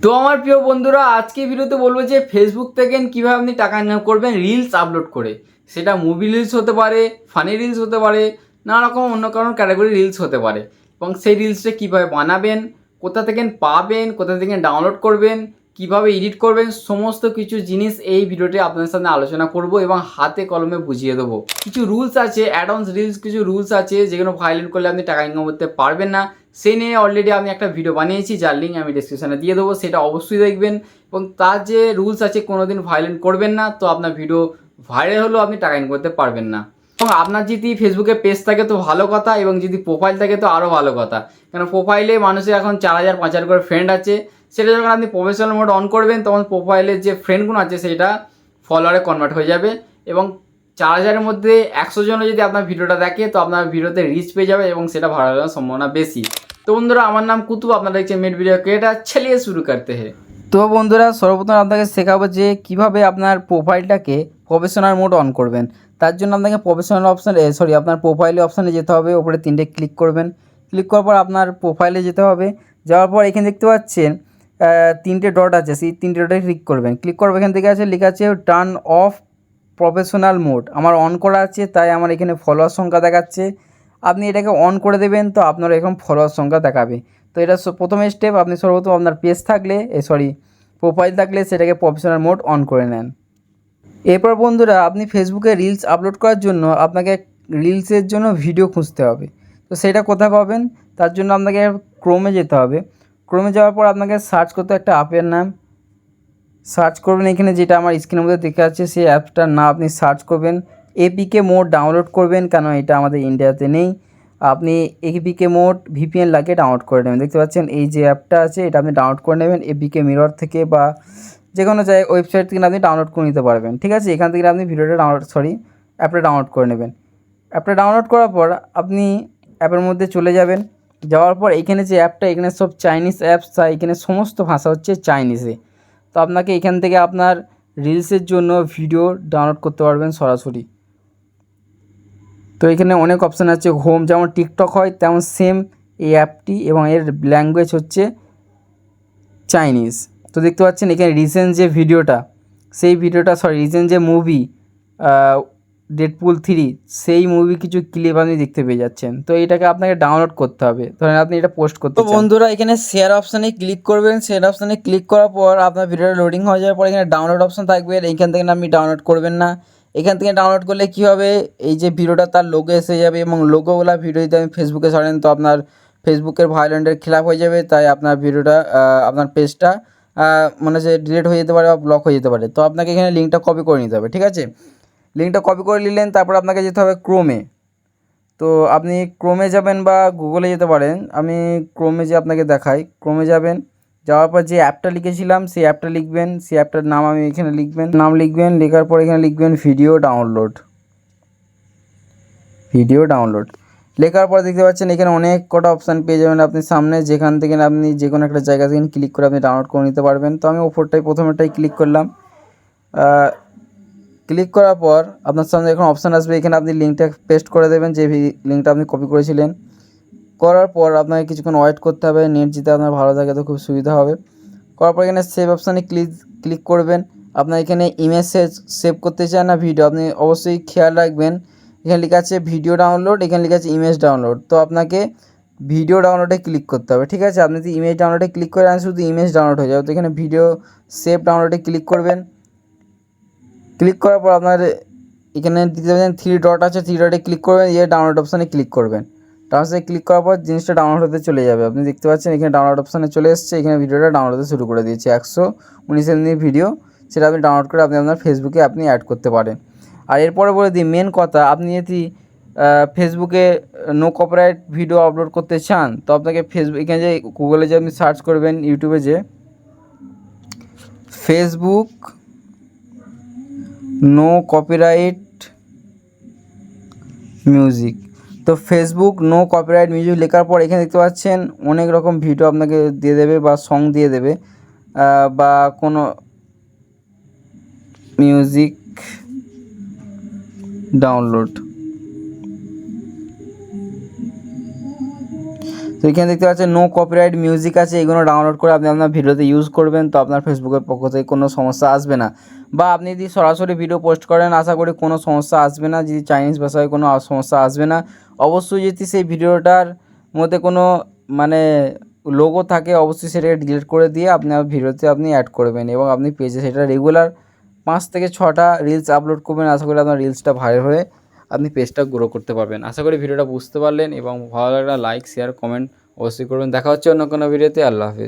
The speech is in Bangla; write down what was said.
তো আমার প্রিয় বন্ধুরা, আজকে ভিডিওতে বলবো যে ফেসবুক থেকে কীভাবে আপনি টাকা ইনকাম করবেন রিলস আপলোড করে। সেটা মুভি রিলস হতে পারে, ফানি রিলস হতে পারে, নানা রকম অন্য কারণ ক্যাটাগরি রিলস হতে পারে। এবং সেই রিলসটা কীভাবে বানাবেন, কোথা থেকে পাবেন, কোথা থেকে ডাউনলোড করবেন, কিভাবে এডিট করবেন, সমস্ত কিছু জিনিস এই ভিডিওতে আপনাদের সামনে আলোচনা করব এবং হাতে কলমে বুঝিয়ে দেবো। কিছু রুলস আছে, অ্যাডভান্স রিলস কিছু রুলস আছে যেগুলো ভায়োলেট করলে আপনি টাকা ইনকাম করতে পারবেন না। সেই নিয়ে অলরেডি আমি একটা ভিডিও বানিয়েছি, যার লিঙ্ক আমি ডিসক্রিপশানে দিয়ে দেবো, সেটা অবশ্যই দেখবেন। এবং তার যে রুলস আছে কোনোদিন ভায়োলেট করবেন না, তো আপনার ভিডিও ভাইরাল হলেও আপনি টাকা ইনকাম করতে পারবেন না। এবং আপনার যদি ফেসবুকে পেজ থাকে তো ভালো কথা, এবং যদি প্রোফাইল থাকে তো আরও ভালো কথা। কারণ প্রোফাইলে মানুষের এখন 4,000 5,000 করে ফ্রেন্ড আছে। সেটা যখন আপনি প্রফেশনাল মোড অন করবেন তখন প্রোফাইলের যে ফ্রেন্ডগুলো আছে সেটা ফলোয়ারে কনভার্ট হয়ে যাবে। এবং 4,000-এর মধ্যে 100 জনও যদি আপনার ভিডিওটা দেখে তো আপনার ভিডিওতে রিচ পেয়ে যাবে এবং সেটা ভাইরাল হওয়ার সম্ভাবনা বেশি। তো বন্ধুরা, আমার নাম কুতুব, আপনারা দেখছেন মেড ভিডিও ক্রিয়েটার। চলিয়ে শুরু করতে हैं। তো বন্ধুরা, সর্বপ্রথম আপনাকে শেখাবো যে কিভাবে আপনার প্রোফাইলটাকে প্রফেশনাল মোড অন করবেন। তার জন্য আপনাকে প্রফেশনাল অপশান আপনার প্রোফাইলে অপশানে যেতে হবে, ওপরে 3টে ক্লিক করবেন। ক্লিক করার পর আপনার প্রোফাইলে যেতে হবে। যাওয়ার পর এখানে দেখতে পাচ্ছেন 3টে ডট আছে, সেই 3টে ডটে ক্লিক করবেন। ক্লিক করবো, এখান থেকে আছে লেখা আছে টার্ন অফ প্রফেশনাল মোড। আমার অন করা আছে তাই আমার এখানে ফলোয়ার সংখ্যা দেখাচ্ছে। আপনি এটাকে অন করে দেবেন তো আপনার এরকম ফলোয়ার সংখ্যা দেখাবে। তো এটা প্রথম স্টেপ, আপনি সর্বপ্রথম আপনার পেজ থাকলে প্রোফাইল থাকলে সেটাকে প্রফেশনাল মোড অন করে নেন। এরপর বন্ধুরা, আপনি ফেসবুকে রিলস আপলোড করার জন্য আপনাকে রিলসের জন্য ভিডিও খুঁজতে হবে। তো সেটা কোথায় পাবেন, তার জন্য আপনাকে ক্রোমে যেতে হবে। ক্রোমে যাওয়ার পর আপনাকে সার্চ করতে একটা অ্যাপের নাম সার্চ করবেন। এখানে যেটা আমার স্ক্রিনের মধ্যে দেখা যাচ্ছে সেই অ্যাপটার নাম আপনি সার্চ করবেন। এপিকে মোড ডাউনলোড করবেন, কেন এটা আমাদের ইন্ডিয়াতে নেই। আপনি এপিকে মোড ভিপিএন লাগিয়ে ডাউনলোড করে নেবেন। দেখতে পাচ্ছেন এই যে অ্যাপটা আছে, এটা আপনি ডাউনলোড করে নেবেন এপিকে মিরর থেকে বা যে কোনো জায়গায় ওয়েবসাইট থেকে আপনি ডাউনলোড করে নিতে পারবেন। ঠিক আছে, এখান থেকে আপনি ভিডিওটা অ্যাপটা ডাউনলোড করে নেবেন। অ্যাপটা ডাউনলোড করার পর আপনি অ্যাপের মধ্যে চলে যাবেন। যাওয়ার পর এখানে যে অ্যাপটা, এখানে সব চাইনিজ অ্যাপস, তাই এখানে সমস্ত ভাষা হচ্ছে চাইনিজে। তো আপনাকে এখান থেকে আপনার রিলসের জন্য ভিডিও ডাউনলোড করতে পারবেন সরাসরি। তো এখানে অনেক অপশান আছে, হোম যেমন টিকটক হয় তেমন সেম এই অ্যাপটি, এবং এর ল্যাঙ্গুয়েজ হচ্ছে চাইনিজ। তো দেখতে পাচ্ছেন এখানে রিসেন্ট যে ভিডিওটা, রিসেন্ট যে মুভি ডেডপুল 3, সেই মুভি কিছু ক্লিপ আপনি দেখতে পেয়ে যাচ্ছেন। তো এটাকে আপনাকে ডাউনলোড করতে হবে, ধরেন আপনি এটা পোস্ট করতে চান। তো বন্ধুরা, এখানে শেয়ার অপশানে ক্লিক করবেন। শেয়ার অপশানে ক্লিক করার পর আপনার ভিডিওটা লোডিং হয়ে যাওয়ার পর এখানে ডাউনলোড অপশান থাকবে, এইখান থেকে আপনি ডাউনলোড করবেন না। এখান থেকে ডাউনলোড করলে কী হবে, এই যে ভিডিওটা তার লোগো এসে যাবে, এবং লোগোওয়ালা ভিডিও যদি আমি ফেসবুকে ছাড়েন তো আপনার ফেসবুকের ভায়োলেন্টের খেলাপ হয়ে যাবে। তাই আপনার ভিডিওটা আপনার পেজটা মানে যে ডিলিট হয়ে যেতে পারে বা ব্লক হয়ে যেতে পারে। তো আপনাকে এখানে লিঙ্কটা কপি করে নিতে হবে। ঠিক আছে, লিঙ্কটা কপি করে নিলেন, তারপর আপনাকে যেতে হবে ক্রোমে। তো আপনি ক্রোমে যাবেন বা গুগলে যেতে পারেন। আমি ক্রোমে যে আপনাকে দেখাই, ক্রোমে যাবেন। যাওয়ার পর যে অ্যাপটা লিখেছিলাম সেই অ্যাপটা লিখবেন। সেই অ্যাপটার নাম আমি এখানে লিখবেন। লেখার পর এখানে লিখবেন ভিডিও ডাউনলোড। লেখার পর দেখতে পাচ্ছেন এখানে অনেক কটা অপশান পেয়ে যাবেন আপনি সামনে, যেখান থেকে আপনি যে কোনো একটা জায়গা থেকে ক্লিক করে আপনি ডাউনলোড করে নিতে পারবেন। তো আমি প্রথমেরটাই ক্লিক করলাম। ক্লিক করার পর আপনার সামনে এখন অপশান আসবে, এখানে আপনি লিঙ্কটা পেস্ট করে দেবেন, যে লিঙ্কটা আপনি কপি করেছিলেন। করার পর আপনাকে কিছুক্ষণ ওয়েট করতে হবে, নেট যদি আপনার ভালো থাকে তো খুব সুবিধা হবে। করার পর এখানে সেভ অপশানে ক্লিক করবেন। আপনার এখানে ইমেজ সেভ করতে চান না ভিডিও, আপনি অবশ্যই খেয়াল রাখবেন। এখানে লেখা আছে ভিডিও ডাউনলোড, এখানে লেখা আছে ইমেজ ডাউনলোড। তো আপনাকে ভিডিও ডাউনলোডে ক্লিক করতে হবে। ঠিক আছে, আপনি যদি ইমেজ ডাউনলোডে ক্লিক করে শুধু ইমেজ ডাউনলোড হয়ে যাবে। তো এখানে ভিডিও সেভ ডাউনলোডে ক্লিক করবেন। ক্লিক করার পর আপনার এখানে দিতে পারেন 3 ডট আছে, 3 ডটে ক্লিক করবেন, ডাউনলোড অপশানে ক্লিক করবেন। ডাউনলোডে ক্লিক করার পর জিনিসটা ডাউনলোড হতে চলে যাবে। আপনি দেখতে পাচ্ছেন এখানে ডাউনলোড অপশানে চলে এসেছে, এখানে ভিডিওটা ডাউনলোড হতে শুরু করে দিয়েছে। 119 MB ভিডিও, সেটা আপনি ডাউনলোড করে আপনি আপনার ফেসবুকে আপনি অ্যাড করতে পারেন। আর এরপরে বলে দিই মেন কথা, আপনি যদি ফেসবুকে নো কপিরাইট ভিডিও আপলোড করতে চান তো আপনাকে এখানে যে গুগলে যে আপনি সার্চ করবেন, ইউটিউবে যে ফেসবুক নো কপিরাইট মিউজিক। তো ফেসবুক নো কপিরাইট মিউজিক লেখার পর এখানে দেখতে পাচ্ছেন অনেক রকম ভিডিও আপনাকে দিয়ে দেবে বা সং দিয়ে দেবে, বা কোনো মিউজিক ডাউনলোড। তো এখানে দেখতে পাচ্ছেন নো কপিরাইট মিউজিক আছে, এগুলো ডাউনলোড করে আপনি আপনার ভিডিওতে ইউজ করবেন, তো আপনার ফেসবুকের পক্ষ থেকে কোনো সমস্যা আসবে না। বা আপনি যদি সরাসরি ভিডিও পোস্ট করেন আশা করি কোনো সমস্যা আসবে না, যদি চাইনিজ ভাষায় কোনো সমস্যা আসবে না। অবশ্যই যদি সেই ভিডিওটার মধ্যে কোনো মানে লোগো থাকে অবশ্যই সেটাকে ডিলিট করে দিয়ে আপনার ভিডিওতে আপনি অ্যাড করবেন এবং আপনি পেজে সেটা রেগুলার 5 থেকে 6টা রিলস আপলোড করবেন। আশা করি আপনার রিলসটা ভাইরাল হয়ে আপনি পেজটা গ্রো করতে পারবেন। আশা করি ভিডিওটা বুঝতে পারলেন এবং ভালো লাগলে লাইক শেয়ার কমেন্ট অবশ্যই করবেন। দেখা হচ্ছে অন্য কোনো ভিডিওতে। আল্লাহ হাফেজ।